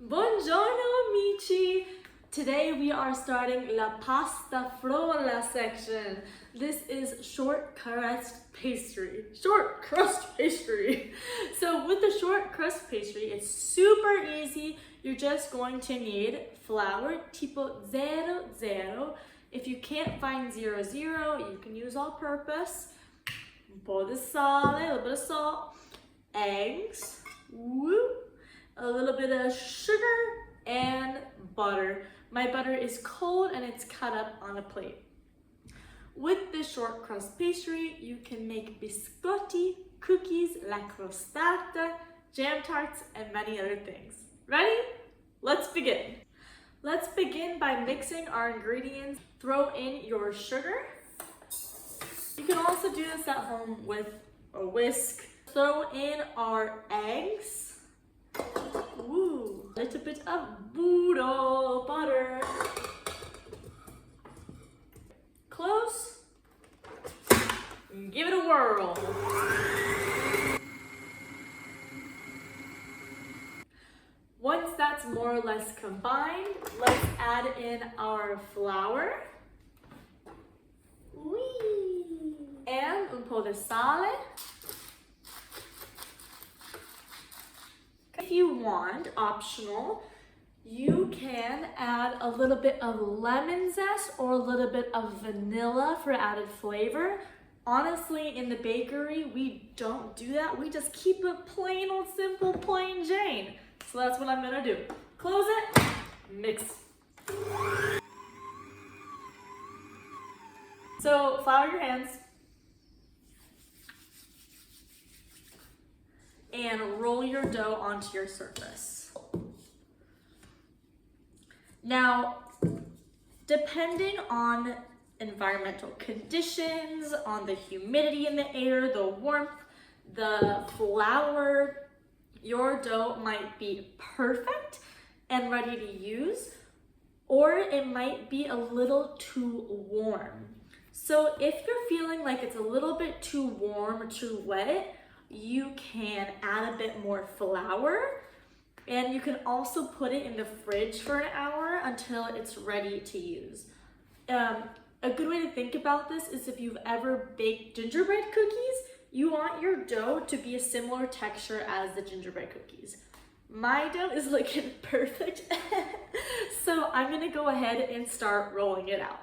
Buongiorno amici! Today we are starting la Pasta Frolla section. This is short crust pastry. Short crust pastry. So with the short crust pastry, it's super easy. You're just going to need flour tipo 00. If you can't find 00, you can use all purpose. Un po' di sale, a little bit of salt, eggs, a little bit of sugar, and butter. My butter is cold and it's cut up on a plate. With this short crust pastry, you can make biscotti, cookies, la crostata, jam tarts, and many other things. Ready? Let's begin. Let's begin by mixing our ingredients. Throw in your sugar. You can also do this at home with a whisk. Throw in our eggs. Ooh, a little bit of burro butter. Close. And give it a whirl. Once that's more or less combined, let's add in our flour. And un po' di sale. If you want, optional, you can add a little bit of lemon zest or a little bit of vanilla for added flavor. Honestly, in the bakery, we don't do that. We just keep it plain old simple, plain Jane. So that's what I'm gonna do. Close it, mix. So flour your hands. And roll your dough onto your surface. Now, depending on environmental conditions, on the humidity in the air, the warmth, the flour, your dough might be perfect and ready to use, or it might be a little too warm. So if you're feeling like it's a little bit too warm or too wet, you can add a bit more flour, and you can also put it in the fridge for an hour until it's ready to use. A good way to think about this is if you've ever baked gingerbread cookies, you want your dough to be a similar texture as the gingerbread cookies. My dough is looking perfect, so I'm gonna go ahead and start rolling it out.